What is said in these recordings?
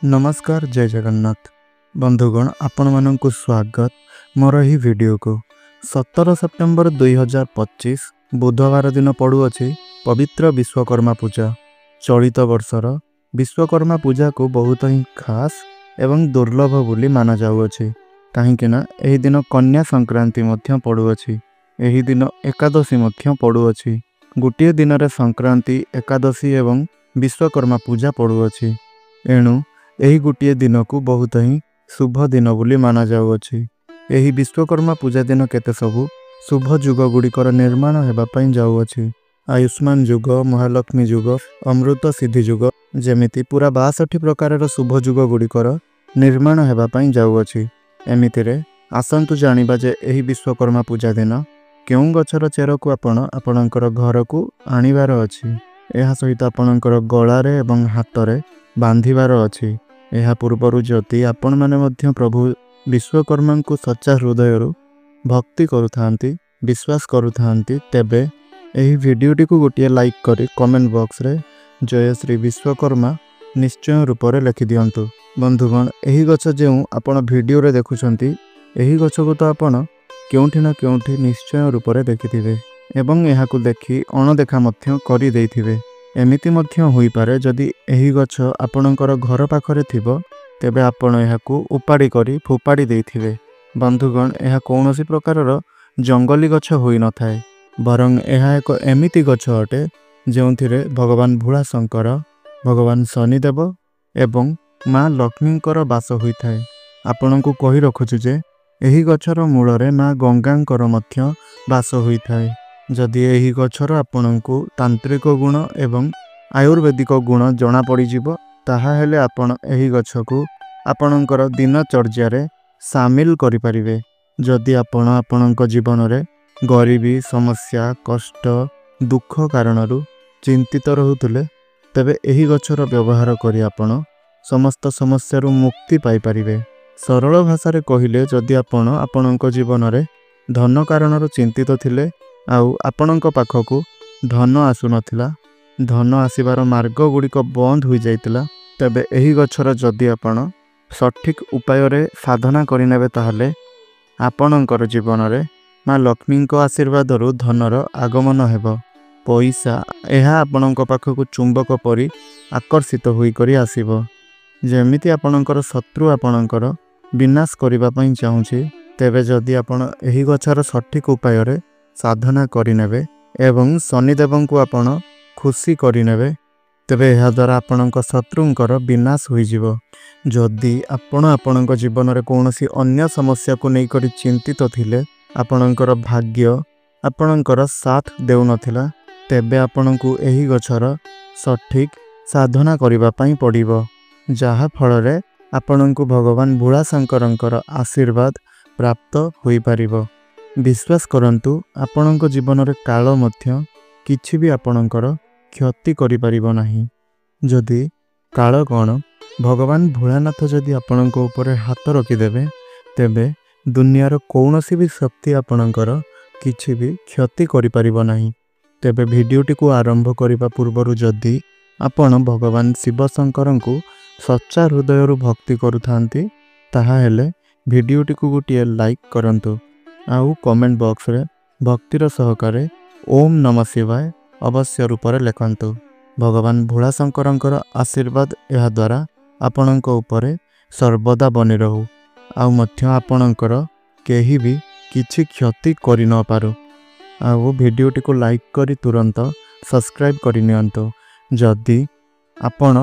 नमस्कार जय जगन्नाथ बंधुगण आपण मानक स्वागत मोर ही वीडियो को 17 सेप्टेम्बर 2025 बुधवार दिन पड़ुअछि पवित्र विश्वकर्मा पूजा। चलित वर्षर विश्वकर्मा पूजा को बहुत ही खास एवं दुर्लभ बोली माना जाउअछि काहेकि ना एही दिन कन्या संक्रांति मध्य पड़ुअछि। एही दिन एकादशी मध्य पड़ुअछि। गोटे दिन रे संक्रांति एकादशी एवं विश्वकर्मा पूजा पड़ुअछि। एणु एही गोटे दिन को बहुत ही शुभ दिन बोली माना जाउअछि। एही विश्वकर्मा पूजा दिन केते सबु शुभ जुग गुड़िकर निर्माण हेबा पई जाउअछि। आयुष्मान जुग, महालक्ष्मी जुग, अमृत सिद्धि जुग जेमिति पूरा 62 प्रकार शुभ जुग गुड़िकर निर्माण हेबा पई जाउअछि। एमितिरे आसंतु जानिबा जे एही विश्वकर्मा पूजा दिन केउं गछर चेर को आपणकर घर को आनिबार अछि। एहा सहित आपणकर गळारे एवं हातरे बांधिबार अछि। एहा पूर्वरु जति आपण माने मध्य प्रभु विश्वकर्मा को सच्चा हृदयरु भक्ति करुथांती, विश्वास करुथांती, तेबे एही वीडियोटी को गोटे लाइक करी कमेंट बॉक्स रे जय श्री विश्वकर्मा निश्चय रूप से लिखि दियंतु। बंधुगण एही गछ जेउ आपण वीडियो रे देखुछंती एही गछ को तो आपण केउठी ना केउठी निश्चय रूप से देखिथिबे एवं एहा को देखि अणदेखा मध्य करि देइथिबे। एमिति मध्य होई पारे जदि एही गछ आपणकर घर पाखरे थिबो तेबे आपण एहाकू उपाड़ी करी फोपाड़ी देइथिबे। बंधुगण एहा कौनसी प्रकारर जंगली गछ होई न थाए बरং एहा एक एमिति गछ अटे जेउथिरे भगवान भोला शंकर, भगवान शनिदेव एवं माँ लक्ष्मींकर वास होई थाए। आपणकू कहि रखुछु जे एही गछर मूलरे माँ गंगांकर मध्य वास होई थाए। जदि एही गछर आपणकू तांत्रिक गुण एवं आयुर्वेदिक गुण जना पड़ी जिवो ताहा हेले आपण एही गछकू आपणकर दिनचर्या रे शामिल करि परिबे। जदि आपण आपणक जीवन रे गरीबी, समस्या, कष्ट, दुख कारणरू चिंतित रहुतले तबे एही गछर व्यवहार करी आपण समस्त समस्यारू मुक्ति पाई परिबे। सरल भाषा रे कहिले जदि आपण आपणक जीवन रे धन कारणरू चिंतित थिले आउ आपणक पाखकू धन आसु नथिला, धन आसीबार मार्ग गुड़िक बंद हो जाइतिला तबे एही गछर जदि आपण सठिक उपाय रे साधना करिनेबे ताहले आपणकर जीवन रे माँ लक्ष्मींक आशीर्वादरू धनर आगमन हेबो। पैसा एहा आपणक पाखकू चुंबक परी आकर्षित होई करी आसीबो। जेमिति आपणकर शत्रु आपणकर विनाश करिबा पई चाहुछि तेबे जदि आपण एही गछर सठिक उपाय रे साधना करिनेबे एवं शनिदेव को आपण खुशी करिनेबे तेबे एहा द्वारा आपणक शत्रुंकर विनाश होई जिवो। जदि आपण आपणक जीवन रे कोनोसी अन्य समस्या को नै करी चिंतित थिले, आपणकर भाग्य आपणकर साथ देउ नथिला तेबे आपणकू एही गछर सठिक साधना करिबा पई पड़िबो। जाहा फल रे आपणकू भगवान भोला शंकरंकर आशीर्वाद प्राप्त होई परिबो। विश्वास करंतु आपणक जीवन रे काल मध्य किछि भी आपणकर क्षति करि परिबो नाही। जदि काल कोण भगवान भोलानाथ जदि आपणक ऊपर हाथ रखि देबे तेबे दुनियार कौनसी भी शक्ति आपणकर किछि भी क्षति करि परिबो नाही। तेबे वीडियोटी को आरंभ करिबा पूर्वरु जदि आपण भगवान शिव शंकरंकु सच्चा हृदयरु भक्ति करुथांती ताहा हेले वीडियोटी को गोटे लाइक करंतु आउ कमेंट बॉक्स रे भक्तिर सहकारे ओम नमः शिवाय अवश्य रूप से लिखंतु। भगवान भोला शंकरंकर आशीर्वाद एहा द्वारा आपणक उपरे सर्वदा बनी रहू आउ मध्य आपणकर केही भी किछि क्षति करि न पारु। आउ वीडियोटी को लाइक करी तुरंत सब्सक्राइब करि नियंतु। जदि आपण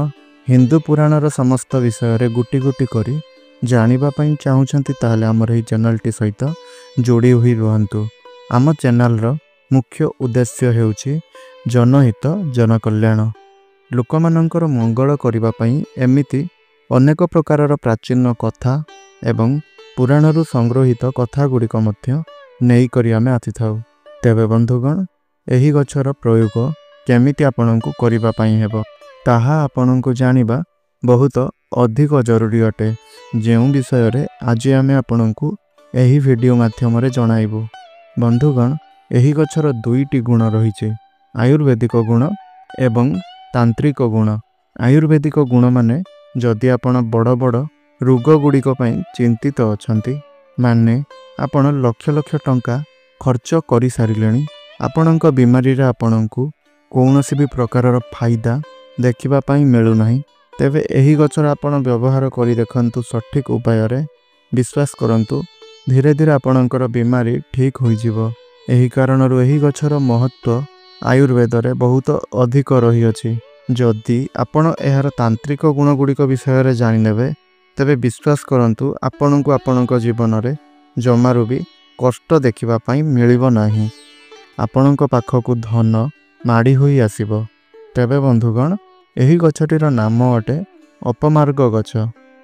हिंदू पुराणर समस्त विषय रे गुटी गुटी करी जानिबा पई चाहुछंती ताहले हमर एही चैनलटी सहित जोड़ी हुई रुहंतु। आम चैनल रो मुख्य उद्देश्य हेउछि जनहित जनकल्याण। लोकमानंकर मंगल करिबा पई एमिति अनेक प्रकारर प्राचीन कथा एवं पुराणरू संग्रहित कथा गुड़िक मध्य नेई करी आमे आथिथाउ। तेबे बंधुगण एही गछर प्रयोग केमिति आपणंकु करिबा पई हेबो ताहा आपणंकु जानिबा बहुत अधिक जरूरी अटे, जेउ विषय रे आज आमे आपणंकु एही वीडियो माध्यम रे जणाइबु। बंधुगण एही गछर दुईटी गुण रहिছে, आयुर्वेदिक गुण एवं तांत्रिक गुण। आयुर्वेदिक गुण माने जदि आपण बड़ बड़ रोग गुड़िक चिंतित अछंती माने आपण लक्ष लक्ष टंका खर्च कर सारे आपणक बीमारी आपणku कौनसी भी प्रकार फायदा देखा मिलूना तेबे एही गछर आपण व्यवहार करी देखंतु सठिक उपाय रे विश्वास करंतु धीरे धीरे आपणकर बीमारी ठीक हो जिवो। एही कारणरु एही गछर महत्व आयुर्वेद रे बहुत अधिक रही अछि। जदि आपण एहार तांत्रिक गुण गुड़िक विषय रे जानि नेबे तेबे विश्वास करंतु आपणku आपणक जीवन रे जमारु भी कष्ट देखिबा पई मिलिबो नाही। आपणक पाखकु धन माड़ी होई आसीबो। तेबे बंधुगण एही गछटीर नाम अटे अपमार्ग गछ।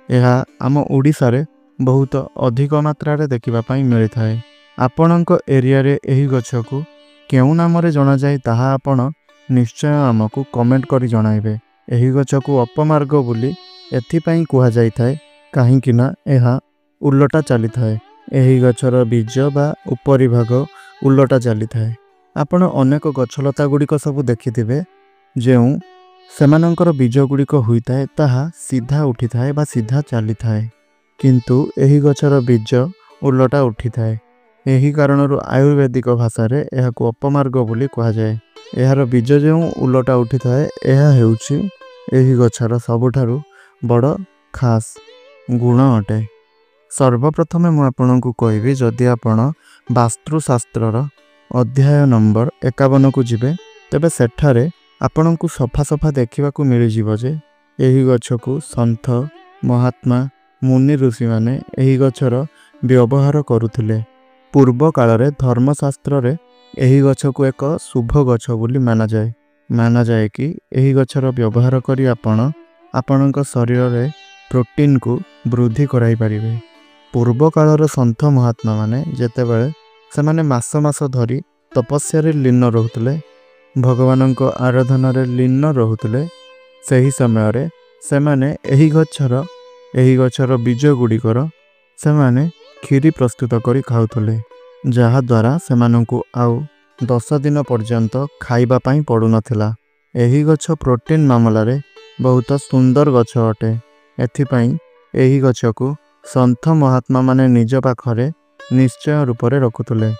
एहा आम ओडिसा रे बहुत अधिक मात्रा रे देखिबा पई मिलि थाए। आपणक एरिया रे एही गछकु केउ नाम रे जणा जाय ताहा आपण निश्चय आमकु कमेंट करी जणाइबे। एही गछकु अपमार्ग बोली एथि पई कुहा जाय थाए काहेकि ना एहा उल्लटा चली थाए। एही गछर बीज बा उपरि भाग उल्लटा चली थाए। आपण अनेक गछलता गुड़िक सब देखिथिबे जेउ सेमानंकर बीज गुड़िक होई थाए ताहा सीधा उठी थाए बा सीधा चली थाए किंतु एही गछर बीज उल्लटा उठी थाए। एही कारणरु आयुर्वेदिक भाषा रे एहाकु अपमार्ग बोली कुहा जाय। एहार बीज जेउ उल्लटा उठी थाए एहा हेउछि एही गछर सबुठारु बड़ खास गुण अटे। सर्वप्रथमे मु आपनकु कहबी जदि आपण वास्तुशास्त्रर अध्याय नंबर 51 को जिबे तेबे सेठारे आपनकु सफा सफा देखिबाकू मिलि जिवो जे एही गछकु संत महात्मा मुनि ऋषि माने एही गछर व्यवहार करुथिले। पूर्व काल रे धर्मशास्त्र रे एही गछकु एक शुभ गछ बोली माना जाए कि एही गछर व्यवहार करी आपण आपनक शरीर रे प्रोटीन को वृद्धि कराई परिबे। पूर्व कालर संत महात्मा माने जेतेबेले सेमाने मास मास धरी तपस्या रे लीन रहुतले भगवानक आराधना रे लीन रहुतले सही समय रे सेमाने एही गछर बीज गुड़िकर सेमाने खीरी प्रस्तुत करी खाउतले जहा द्वारा सेमानंकु आउ 10 दिन पर्यंत खाइबा पई पड़ु नथिला। एही गछ प्रोटीन मामला रे बहुत सुंदर गछ अटे। एथि पई एही गछकु संत महात्मा माने निज पाखरे निश्चय रूप रे रखुतले।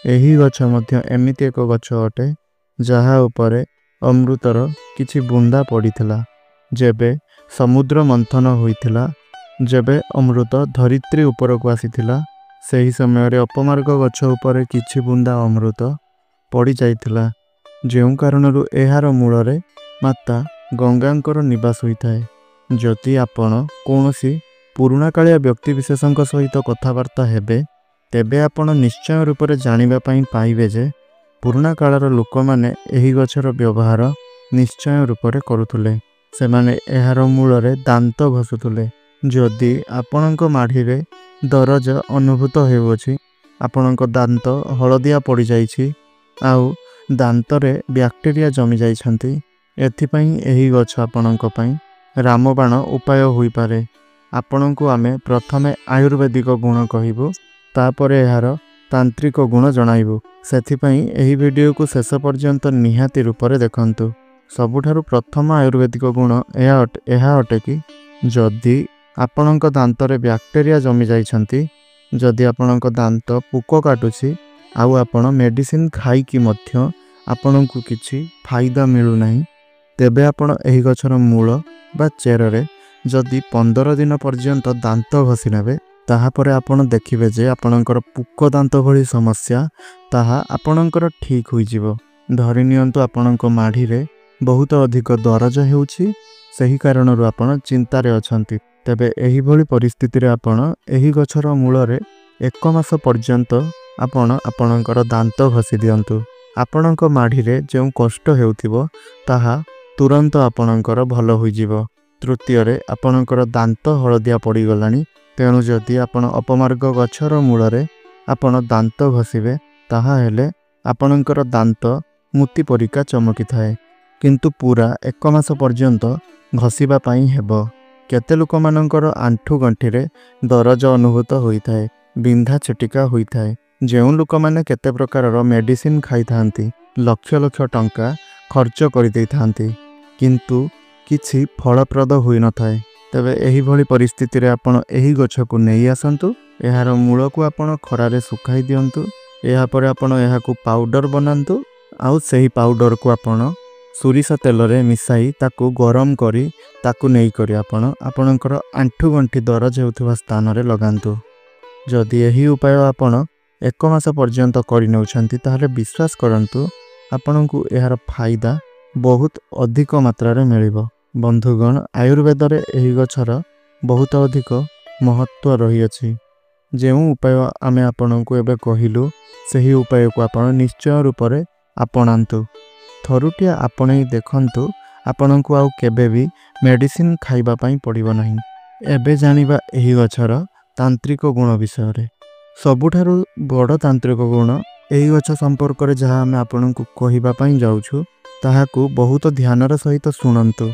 एही गछ मध्य एमिति एक गछ अटे जहा उपरे अमृतर किछि बुंदा पड़िथिला। जेबे समुद्र मंथन होइथिला जेबे अमृत धरित्री उपरकु आसीथिला सेही समय रे अपमार्ग गछ उपरे किछि बुंदा अमृत पड़ी जाइथिला जेउ कारणरु एहार मूल रे माता गंगांकर निवास होइथाए। जदि आपण कोनोसी पुराणा कालिया व्यक्ति विशेषंक सहित कथावार्ता हेबे तेबे आपण निश्चय रूप रे जानिबा पई पाइबे जे पुराणा कालर लोक माने एही गछर व्यवहार निश्चय रूप रे करुथुले। सेमाने एहार मूल रे दांत घसुथुले। जदि आपणक माढ़ी रे दरज अनुभूत हेउछि आपणक दांत हलदिया पड़ी जाइछि आउ दांत रे बैक्टेरिया जमी जाइछंती एथि पई एही गछ आपणक पई रामबाण उपाय होई पारे। आपणकु आमे प्रथमे आयुर्वेदिक गुण कहिबो तापरे एहार तांत्रिक गुण जणाइबो। सेथि पई एही वीडियो को शेष पर्यंत निहाती रूप रे देखंतु। सबुठारु प्रथम आयुर्वेदिक गुण एहा अटे कि जदि आपणक दांत रे बैक्टेरिया जमी जाइछंती जदि आपणक दांत पुक काटुछि आउ आपण मेडिसिन खाई कि मध्य आपणकु किछि फायदा मिलु नाही तेबे आपण एही गछर मूल बा चेर रे जदि 15 दिन पर्यंत दांत घसी नेबे ताहा परे आपण देखिबे जे आपणकर पुक दांत भली समस्या ताहा आपणकर ठीक होई जिवो। धरि नियंतु आपणक माढ़ी रे बहुत अधिक दरज हेउछि सही कारणरु आपण चिंता रे अछंती तेबे एही भली परिस्थिति रे आपण एही गछर मूल रे 1 मास पर्यंत आपण आपणकर दांत घसी दियंतु। आपणक माढ़ी रे जेउ कष्ट हेउथिबो ताहा तुरंत आपणकर भलो होई जिवो। तृतीय रे आपणकर दांत हलदिया पड़ी गलानी तेणु जदि आपण अपमार्ग गछर मूल रे आपण दांत घसीबे ताहा हेले आपणकर दांत मुती परिका चमकी थाए किंतु पूरा 1 मास पर्यंत घसीबा पई हेबो। केते लोक मानकर आंठू गंठी रे दरज अनुभूत होई थाए बिंधा छटिका होई थाए जेउ लोक माने केते प्रकार मेडिसिन खाई थांती लक्ष लक्ष टंका खर्च करि देई थांती किंतु किछि फलप्रद होई न थाए ତେବେ ଏହିଭଳି ପରିସ୍ଥିତିରେ ଆପଣ ଏହି ଗଛକୁ ନେଇ ଆସନ୍ତୁ। ଏହାର ମୂଳକୁ ଆପଣ ଖରାରେ ଶୁଖାଇ ଦିଅନ୍ତୁ। ଏହାପରେ ଆପଣ ଏହାକୁ ପାଉଡ଼ର ବନାନ୍ତୁ। ଆଉ ସେହି ପାଉଡ଼ରକୁ ଆପଣ ସୋରିଷ ତେଲରେ ମିଶାଇ ତାକୁ ଗରମ କରି ତାକୁ ନେଇକରି ଆପଣ ଆପଣଙ୍କର ଆଣ୍ଠୁଗଣ୍ଠି ଦରଜ ହେଉଥିବା ସ୍ଥାନରେ ଲଗାନ୍ତୁ। ଯଦି ଏହି ଉପାୟ ଆପଣ 1 ମାସ ପର୍ଯ୍ୟନ୍ତ କରିନେଉଛନ୍ତି ତାହେଲେ ବିଶ୍ୱାସ କରନ୍ତୁ ଆପଣଙ୍କୁ ଏହାର ଫାଇଦା ବହୁତ ଅଧିକ ମାତ୍ରାରେ ମିଳିବ। ବନ୍ଧୁଗଣ, ଆୟୁର୍ବେଦରେ ଏହି ଗଛର ବହୁତ ଅଧିକ ମହତ୍ତ୍ୱ ରହିଅଛି। ଯେଉଁ ଉପାୟ ଆମେ ଆପଣଙ୍କୁ ଏବେ କହିଲୁ ସେହି ଉପାୟକୁ ଆପଣ ନିଶ୍ଚୟ ରୂପରେ ଆପଣାନ୍ତୁ। ଥରୁଟିଏ ଆପଣେଇ ଦେଖନ୍ତୁ, ଆପଣଙ୍କୁ ଆଉ କେବେ ବି ମେଡ଼ିସିନ ଖାଇବା ପାଇଁ ପଡ଼ିବ ନାହିଁ। ଏବେ ଜାଣିବା ଏହି ଗଛର ତାନ୍ତ୍ରିକ ଗୁଣ ବିଷୟରେ। ସବୁଠାରୁ ବଡ଼ ତାନ୍ତ୍ରିକ ଗୁଣ ଏହି ଗଛ ସମ୍ପର୍କରେ ଯାହା ଆମେ ଆପଣଙ୍କୁ କହିବା ପାଇଁ ଯାଉଛୁ ତାହାକୁ ବହୁତ ଧ୍ୟାନର ସହିତ ଶୁଣନ୍ତୁ।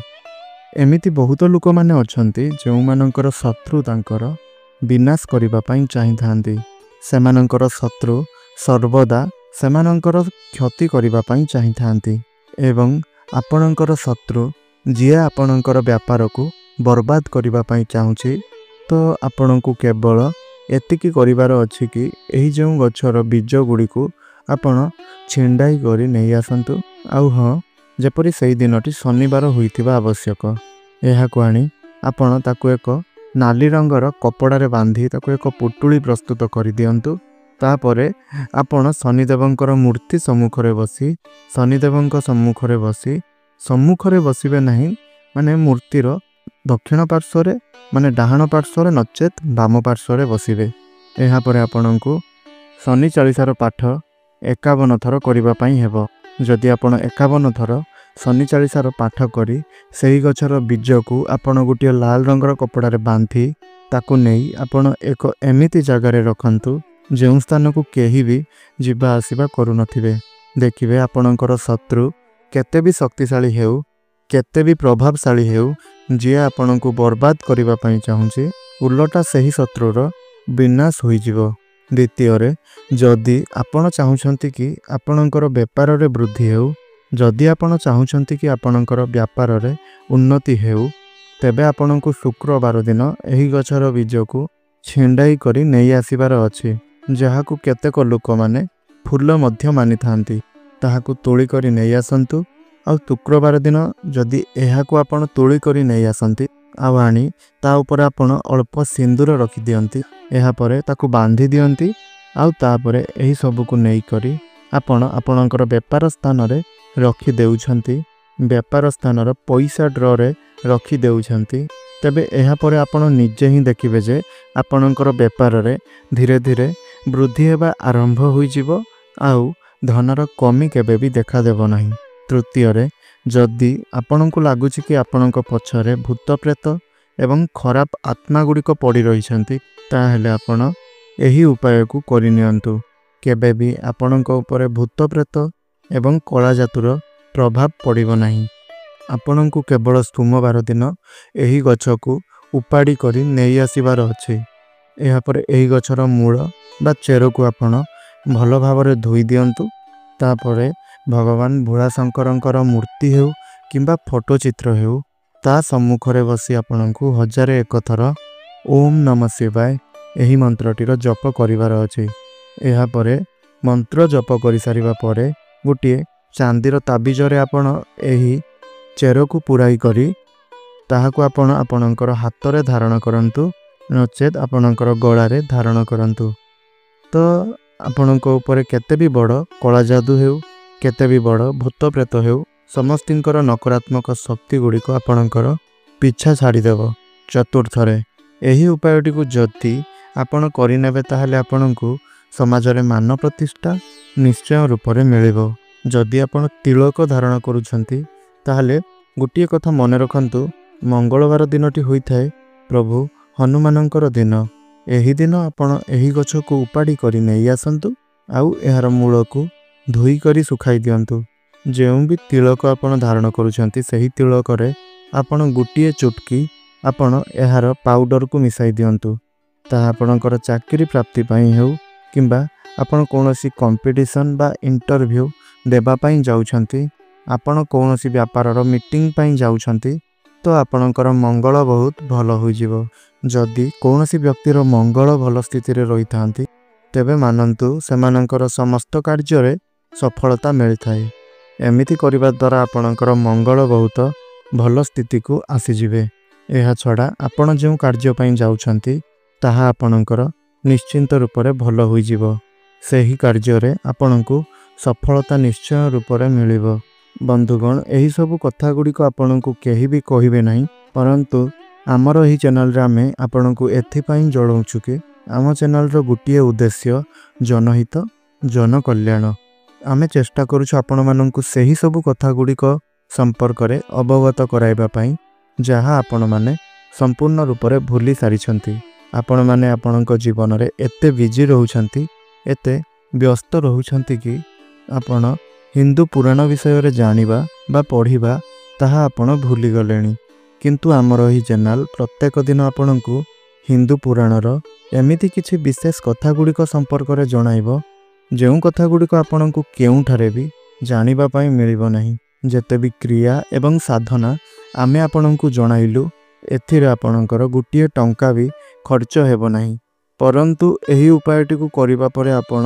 ଏମିତି ବହୁତ ଲୋକମାନେ ଅଛନ୍ତି ଯେଉଁମାନଙ୍କର ଶତ୍ରୁ ତାଙ୍କର ବିନାଶ କରିବା ପାଇଁ ଚାହିଁଥାନ୍ତି। ସେମାନଙ୍କର ଶତ୍ରୁ ସର୍ବଦା ସେମାନଙ୍କର କ୍ଷତି କରିବା ପାଇଁ ଚାହିଁଥାନ୍ତି ଏବଂ ଆପଣଙ୍କର ଶତ୍ରୁ ଯିଏ ଆପଣଙ୍କର ବ୍ୟାପାରକୁ ବର୍ବାଦ କରିବା ପାଇଁ ଚାହୁଁଛି, ତ ଆପଣଙ୍କୁ କେବଳ ଏତିକି କରିବାର ଅଛି କି ଏହି ଯେଉଁ ଗଛର ବୀଜ ଗୁଡ଼ିକୁ ଆପଣ ଛିଣ୍ଡାଇ କରି ନେଇ ଆସନ୍ତୁ। ଆଉ ହଁ, ଯେପରି ସେହି ଦିନଟି ଶନିବାର ହୋଇଥିବା ଆବଶ୍ୟକ। ଏହାକୁ ଆଣି ଆପଣ ତାକୁ ଏକ ନାଲି ରଙ୍ଗର କପଡ଼ାରେ ବାନ୍ଧି ତାକୁ ଏକ ପୁଟୁଳି ପ୍ରସ୍ତୁତ କରିଦିଅନ୍ତୁ। ତାପରେ ଆପଣ ଶନିଦେବଙ୍କର ମୂର୍ତ୍ତି ସମ୍ମୁଖରେ ବସିବେ ନାହିଁ, ମାନେ ମୂର୍ତ୍ତିର ଦକ୍ଷିଣ ପାର୍ଶ୍ୱରେ, ମାନେ ଡାହାଣ ପାର୍ଶ୍ୱରେ ନଚେତ୍ ବାମ ପାର୍ଶ୍ୱରେ ବସିବେ। ଏହାପରେ ଆପଣଙ୍କୁ ଶନି ଚାଳିଶାର ପାଠ 51 ଥର କରିବା ପାଇଁ ହେବ। ଯଦି ଆପଣ 51 ଥର ଶନି ଚାଳିଶାର ପାଠ କରି ସେହି ଗଛର ବୀଜକୁ ଆପଣ ଗୋଟିଏ ଲାଲ ରଙ୍ଗର କପଡ଼ାରେ ବାନ୍ଧି ତାକୁ ନେଇ ଆପଣ ଏକ ଏମିତି ଜାଗାରେ ରଖନ୍ତୁ ଯେଉଁ ସ୍ଥାନକୁ କେହି ବି ଯିବା ଆସିବା କରୁନଥିବେ। ଦେଖିବେ ଆପଣଙ୍କର ଶତ୍ରୁ କେତେ ବି ଶକ୍ତିଶାଳୀ ହେଉ, କେତେ ବି ପ୍ରଭାବଶାଳୀ ହେଉ, ଯିଏ ଆପଣଙ୍କୁ ବର୍ବାଦ କରିବା ପାଇଁ ଚାହୁଁଛି, ଓଲଟା ସେହି ଶତ୍ରୁର ବିନାଶ ହୋଇଯିବ। ଦ୍ୱିତୀୟରେ, ଯଦି ଆପଣ ଚାହୁଁଛନ୍ତି କି ଆପଣଙ୍କର ବେପାରରେ ବୃଦ୍ଧି ହେଉ, ଯଦି ଆପଣ ଚାହୁଁଛନ୍ତି କି ଆପଣଙ୍କର ବ୍ୟାପାରରେ ଉନ୍ନତି ହେଉ, ତେବେ ଆପଣଙ୍କୁ ଶୁକ୍ରବାର ଦିନ ଏହି ଗଛର ବୀଜକୁ ଛିଣ୍ଡାଇ କରି ନେଇ ଆସିବାର ଅଛି, ଯାହାକୁ କେତେକ ଲୋକମାନେ ଫୁଲ ମଧ୍ୟ ମାନିଥାନ୍ତି। ତାହାକୁ ତୋଳି କରି ନେଇ ଆସନ୍ତୁ। ଆଉ ଶୁକ୍ରବାର ଦିନ ଯଦି ଏହାକୁ ଆପଣ ତୋଳି କରି ନେଇ ଆସନ୍ତି ଆଉ ଆଣି ତା ଉପରେ ଆପଣ ଅଳ୍ପ ସିନ୍ଦୁର ରଖିଦିଅନ୍ତି, ଏହାପରେ ତାକୁ ବାନ୍ଧି ଦିଅନ୍ତି। ଆଉ ତାପରେ ଏହି ସବୁକୁ ନେଇକରି ଆପଣ ଆପଣଙ୍କର ବେପାର ସ୍ଥାନରେ ରଖିଦେଉଛନ୍ତି, ବେପାର ସ୍ଥାନର ପଇସା ଡ୍ରରେ ରଖିଦେଉଛନ୍ତି, ତେବେ ଏହାପରେ ଆପଣ ନିଜେ ହିଁ ଦେଖିବେ ଯେ ଆପଣଙ୍କର ବେପାରରେ ଧୀରେ ଧୀରେ ବୃଦ୍ଧି ହେବା ଆରମ୍ଭ ହୋଇଯିବ ଆଉ ଧନର କମି କେବେ ବି ଦେଖାଦେବ ନାହିଁ। ତୃତୀୟରେ, ଯଦି ଆପଣଙ୍କୁ ଲାଗୁଛି କି ଆପଣଙ୍କ ପଛରେ ଭୂତପ୍ରେତ ଏବଂ ଖରାପ ଆତ୍ମା ଗୁଡ଼ିକ ପଡ଼ି ରହିଛନ୍ତି, ତାହେଲେ ଆପଣ ଏହି ଉପାୟକୁ କରିନିଅନ୍ତୁ। କେବେ ବି ଆପଣଙ୍କ ଉପରେ ଭୂତପ୍ରେତ ଏବଂ କଳାଜାଦୁର ପ୍ରଭାବ ପଡ଼ିବ ନାହିଁ। ଆପଣଙ୍କୁ କେବଳ ସୋମବାର ଦିନ ଏହି ଗଛକୁ ଉପାଡ଼ି କରି ନେଇ ଆସିବାର ଅଛି। ଏହାପରେ ଏହି ଗଛର ମୂଳ ବା ଚେରକୁ ଆପଣ ଭଲ ଭାବରେ ଧୋଇ ଦିଅନ୍ତୁ। ତାପରେ ଭଗବାନ ଭୋଳାଶଙ୍କରଙ୍କର ମୂର୍ତ୍ତି ହେଉ କିମ୍ବା ଫଟୋ ଚିତ୍ର ହେଉ, ତା ସମ୍ମୁଖରେ ବସି ଆପଣଙ୍କୁ 1001 ଥର ଓମ୍ ନମଃ ଶିବାୟ ଏହି ମନ୍ତ୍ରଟିର ଜପ କରିବାର ଅଛି। ଏହାପରେ ମନ୍ତ୍ର ଜପ କରିସାରିବା ପରେ ଗୋଟିଏ ଚାନ୍ଦିର ତାବିଜରେ ଆପଣ ଏହି ଚେରକୁ ପୁରାଇ କରି ତାହାକୁ ଆପଣ ଆପଣଙ୍କର ହାତରେ ଧାରଣ କରନ୍ତୁ, ନଚେତ୍ ଆପଣଙ୍କର ଗଳାରେ ଧାରଣ କରନ୍ତୁ। ତ ଆପଣଙ୍କ ଉପରେ କେତେ ବି ବଡ଼ କଳାଜାଦୁ ହେଉ, କେତେ ବି ବଡ଼ ଭୂତପ୍ରେତ ହେଉ, ସମସ୍ତଙ୍କର ନକାରାତ୍ମକ ଶକ୍ତି ଗୁଡ଼ିକ ଆପଣଙ୍କର ପିଛା ଛାଡ଼ିଦେବ। ଚତୁର୍ଥରେ, ଏହି ଉପାୟଟିକୁ ଯଦି ଆପଣ କରିନେବେ ତାହେଲେ ଆପଣଙ୍କୁ ସମାଜରେ ମାନ ପ୍ରତିଷ୍ଠା ନିଶ୍ଚୟ ରୂପରେ ମିଳିବ। ଯଦି ଆପଣ ତିଳକ ଧାରଣ କରୁଛନ୍ତି ତାହେଲେ ଗୋଟିଏ କଥା ମନେ ରଖନ୍ତୁ, ମଙ୍ଗଳବାର ଦିନଟି ହୋଇଥାଏ ପ୍ରଭୁ ହନୁମାନଙ୍କର ଦିନ। ଏହି ଦିନ ଆପଣ ଏହି ଗଛକୁ ଉପାଡ଼ି କରି ନେଇ ଆସନ୍ତୁ ଆଉ ଏହାର ମୂଳକୁ ଧୋଇ କରି ଶୁଖାଇ ଦିଅନ୍ତୁ। ଯେଉଁ ବି ତିଳକ ଆପଣ ଧାରଣ କରୁଛନ୍ତି ସେହି ତିଳକରେ ଆପଣ ଗୋଟିଏ ଚୁଟକି ଆପଣ ଏହାର ପାଉଡ଼ରକୁ ମିଶାଇ ଦିଅନ୍ତୁ। ତାହା ଆପଣଙ୍କର ଚାକିରି ପ୍ରାପ୍ତି ପାଇଁ ହେଉ କିମ୍ବା ଆପଣ କୌଣସି କମ୍ପିଟିସନ୍ ବା ଇଣ୍ଟରଭ୍ୟୁ ଦେବା ପାଇଁ ଯାଉଛନ୍ତି, ଆପଣ କୌଣସି ବ୍ୟାପାରର ମିଟିଂ ପାଇଁ ଯାଉଛନ୍ତି, ତ ଆପଣଙ୍କର ମଙ୍ଗଳ ବହୁତ ଭଲ ହୋଇଯିବ। ଯଦି କୌଣସି ବ୍ୟକ୍ତିର ମଙ୍ଗଳ ଭଲ ସ୍ଥିତିରେ ରହିଥାନ୍ତି ତେବେ ମାନନ୍ତୁ ସେମାନଙ୍କର ସମସ୍ତ କାର୍ଯ୍ୟରେ ସଫଳତା ମିଳିଥାଏ। ଏମିତି କରିବା ଦ୍ୱାରା ଆପଣଙ୍କର ମଙ୍ଗଳ ବହୁତ ଭଲ ସ୍ଥିତିକୁ ଆସିଯିବେ। ଏହା ଛଡ଼ା ଆପଣ ଯେଉଁ କାର୍ଯ୍ୟ ପାଇଁ ଯାଉଛନ୍ତି ତାହା ଆପଣଙ୍କର ନିଶ୍ଚିନ୍ତ ରୂପରେ ଭଲ ହୋଇଯିବ। ସେହି କାର୍ଯ୍ୟରେ ଆପଣଙ୍କୁ ସଫଳତା ନିଶ୍ଚୟ ରୂପରେ ମିଳିବ। ବନ୍ଧୁଗଣ, ଏହିସବୁ କଥା ଗୁଡ଼ିକ ଆପଣଙ୍କୁ କେହି ବି କହିବେ ନାହିଁ, ପରନ୍ତୁ ଆମର ଏହି ଚ୍ୟାନେଲରେ ଆମେ ଆପଣଙ୍କୁ ଏଥିପାଇଁ ଜଣାଉଛୁ କି ଆମ ଚ୍ୟାନେଲର ଗୋଟିଏ ଉଦ୍ଦେଶ୍ୟ ଜନହିତ ଜନକଲ୍ୟାଣ। ଆମେ ଚେଷ୍ଟା କରୁଛୁ ଆପଣମାନଙ୍କୁ ସେହି ସବୁ କଥା ଗୁଡ଼ିକ ସମ୍ପର୍କରେ ଅବଗତ କରାଇବା ପାଇଁ ଯାହା ଆପଣମାନେ ସମ୍ପୂର୍ଣ୍ଣ ରୂପରେ ଭୁଲି ସାରିଛନ୍ତି। ଆପଣମାନେ ଆପଣଙ୍କ ଜୀବନରେ ଏତେ ବିଜି ରହୁଛନ୍ତି, ଏତେ ବ୍ୟସ୍ତ ରହୁଛନ୍ତି କି ଆପଣ ହିନ୍ଦୁ ପୁରାଣ ବିଷୟରେ ଜାଣିବା ବା ପଢ଼ିବା ତାହା ଆପଣ ଭୁଲିଗଲେଣି। କିନ୍ତୁ ଆମର ଏହି ଚ୍ୟାନେଲ ପ୍ରତ୍ୟେକ ଦିନ ଆପଣଙ୍କୁ ହିନ୍ଦୁ ପୁରାଣର ଏମିତି କିଛି ବିଶେଷ କଥା ଗୁଡ଼ିକ ସମ୍ପର୍କରେ ଜଣାଇବ ଯେଉଁ କଥା ଗୁଡ଼ିକ ଆପଣଙ୍କୁ କେଉଁଠାରେ ବି ଜାଣିବା ପାଇଁ ମିଳିବ ନାହିଁ। ଯେତେ ବି କ୍ରିୟା ଏବଂ ସାଧନା ଆମେ ଆପଣଙ୍କୁ ଜଣାଇଲୁ, ଏଥିରେ ଆପଣଙ୍କର ଗୋଟିଏ ଟଙ୍କା ବି ଖର୍ଚ୍ଚ ହେବ ନାହିଁ, ପରନ୍ତୁ ଏହି ଉପାୟଟିକୁ କରିବା ପରେ ଆପଣ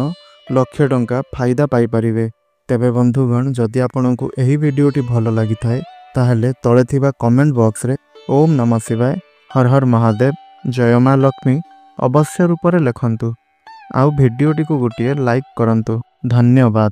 ଲକ୍ଷେ ଟଙ୍କା ଫାଇଦା ପାଇପାରିବେ। ତେବେ ବନ୍ଧୁଗଣ, ଯଦି ଆପଣଙ୍କୁ ଏହି ଭିଡ଼ିଓଟି ଭଲ ଲାଗିଥାଏ ତାହେଲେ ତଳେ ଥିବା କମେଣ୍ଟ ବକ୍ସରେ ଓମ୍ ନମଃ ଶିବାୟ, ହର ହର ମହାଦେବ, ଜୟ ମା ଲକ୍ଷ୍ମୀ ଅବଶ୍ୟ ରୂପରେ ଲେଖନ୍ତୁ। ଆଉ ଭିଡ଼ିଓଟିକୁ ଗୋଟିଏ ଲାଇକ୍ କରନ୍ତୁ। ଧନ୍ୟବାଦ।